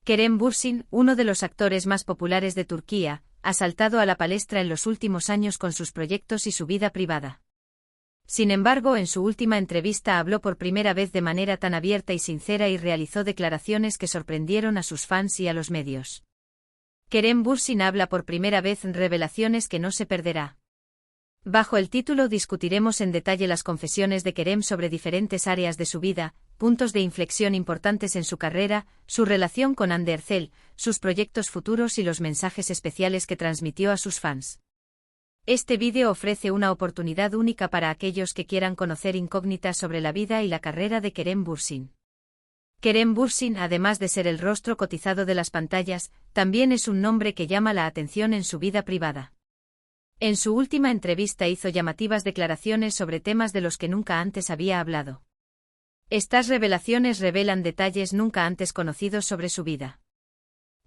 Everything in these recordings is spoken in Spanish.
Kerem Bürsin, uno de los actores más populares de Turquía, ha saltado a la palestra en los últimos años con sus proyectos y su vida privada. Sin embargo, en su última entrevista habló por primera vez de manera tan abierta y sincera y realizó declaraciones que sorprendieron a sus fans y a los medios. Kerem Bürsin habla por primera vez en revelaciones que no se perderá. Bajo el título discutiremos en detalle las confesiones de Kerem sobre diferentes áreas de su vida, puntos de inflexión importantes en su carrera, su relación con Hande Erçel, sus proyectos futuros y los mensajes especiales que transmitió a sus fans. Este vídeo ofrece una oportunidad única para aquellos que quieran conocer incógnitas sobre la vida y la carrera de Kerem Bürsin. Kerem Bürsin, además de ser el rostro cotizado de las pantallas, también es un nombre que llama la atención en su vida privada. En su última entrevista hizo llamativas declaraciones sobre temas de los que nunca antes había hablado. Estas revelaciones revelan detalles nunca antes conocidos sobre su vida.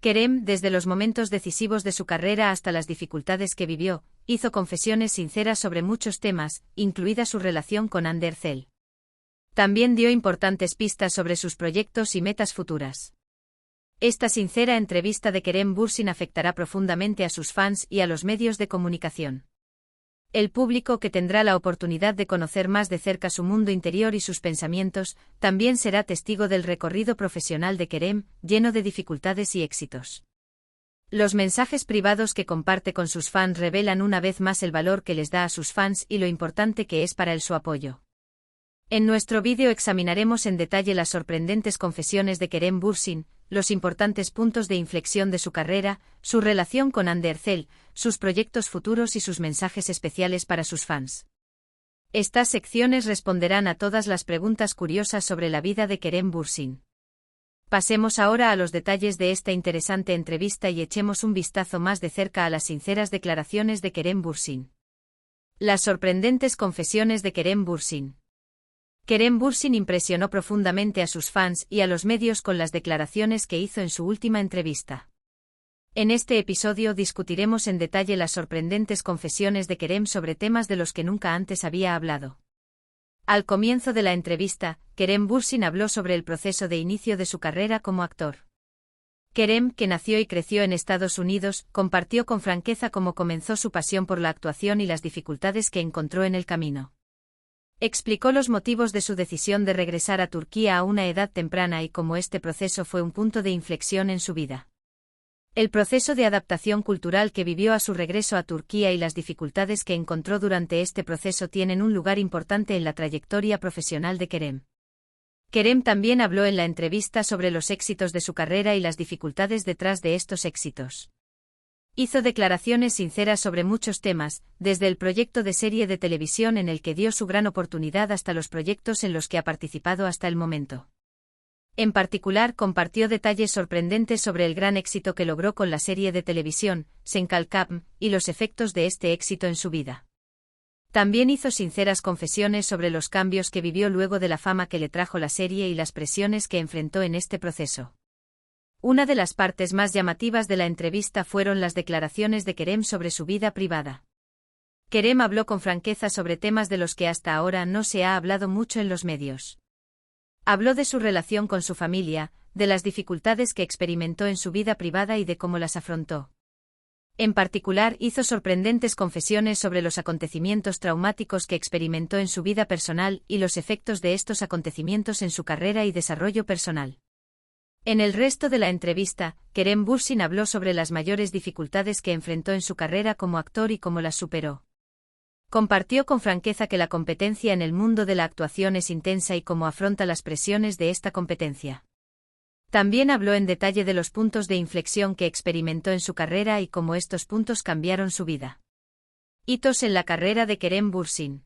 Kerem, desde los momentos decisivos de su carrera hasta las dificultades que vivió, hizo confesiones sinceras sobre muchos temas, incluida su relación con Hande Erçel. También dio importantes pistas sobre sus proyectos y metas futuras. Esta sincera entrevista de Kerem Bürsin afectará profundamente a sus fans y a los medios de comunicación. El público que tendrá la oportunidad de conocer más de cerca su mundo interior y sus pensamientos, también será testigo del recorrido profesional de Kerem, lleno de dificultades y éxitos. Los mensajes privados que comparte con sus fans revelan una vez más el valor que les da a sus fans y lo importante que es para él su apoyo. En nuestro vídeo examinaremos en detalle las sorprendentes confesiones de Kerem Bürsin, los importantes puntos de inflexión de su carrera, su relación con Hande Erçel, sus proyectos futuros y sus mensajes especiales para sus fans. Estas secciones responderán a todas las preguntas curiosas sobre la vida de Kerem Bürsin. Pasemos ahora a los detalles de esta interesante entrevista y echemos un vistazo más de cerca a las sinceras declaraciones de Kerem Bürsin. Las sorprendentes confesiones de Kerem Bürsin. Kerem Bürsin impresionó profundamente a sus fans y a los medios con las declaraciones que hizo en su última entrevista. En este episodio discutiremos en detalle las sorprendentes confesiones de Kerem sobre temas de los que nunca antes había hablado. Al comienzo de la entrevista, Kerem Bürsin habló sobre el proceso de inicio de su carrera como actor. Kerem, que nació y creció en Estados Unidos, compartió con franqueza cómo comenzó su pasión por la actuación y las dificultades que encontró en el camino. Explicó los motivos de su decisión de regresar a Turquía a una edad temprana y cómo este proceso fue un punto de inflexión en su vida. El proceso de adaptación cultural que vivió a su regreso a Turquía y las dificultades que encontró durante este proceso tienen un lugar importante en la trayectoria profesional de Kerem. Kerem también habló en la entrevista sobre los éxitos de su carrera y las dificultades detrás de estos éxitos. Hizo declaraciones sinceras sobre muchos temas, desde el proyecto de serie de televisión en el que dio su gran oportunidad hasta los proyectos en los que ha participado hasta el momento. En particular, compartió detalles sorprendentes sobre el gran éxito que logró con la serie de televisión, Sen Kalkam, y los efectos de este éxito en su vida. También hizo sinceras confesiones sobre los cambios que vivió luego de la fama que le trajo la serie y las presiones que enfrentó en este proceso. Una de las partes más llamativas de la entrevista fueron las declaraciones de Kerem sobre su vida privada. Kerem habló con franqueza sobre temas de los que hasta ahora no se ha hablado mucho en los medios. Habló de su relación con su familia, de las dificultades que experimentó en su vida privada y de cómo las afrontó. En particular, hizo sorprendentes confesiones sobre los acontecimientos traumáticos que experimentó en su vida personal y los efectos de estos acontecimientos en su carrera y desarrollo personal. En el resto de la entrevista, Kerem Bürsin habló sobre las mayores dificultades que enfrentó en su carrera como actor y cómo las superó. Compartió con franqueza que la competencia en el mundo de la actuación es intensa y cómo afronta las presiones de esta competencia. También habló en detalle de los puntos de inflexión que experimentó en su carrera y cómo estos puntos cambiaron su vida. Hitos en la carrera de Kerem Bürsin.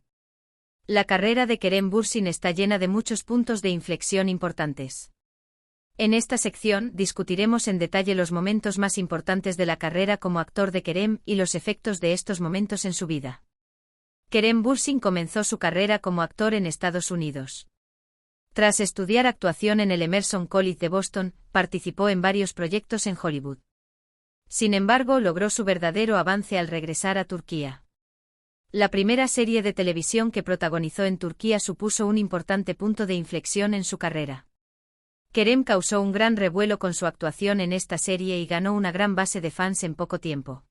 La carrera de Kerem Bürsin está llena de muchos puntos de inflexión importantes. En esta sección discutiremos en detalle los momentos más importantes de la carrera como actor de Kerem y los efectos de estos momentos en su vida. Kerem Bürsin comenzó su carrera como actor en Estados Unidos. Tras estudiar actuación en el Emerson College de Boston, participó en varios proyectos en Hollywood. Sin embargo, logró su verdadero avance al regresar a Turquía. La primera serie de televisión que protagonizó en Turquía supuso un importante punto de inflexión en su carrera. Kerem causó un gran revuelo con su actuación en esta serie y ganó una gran base de fans en poco tiempo.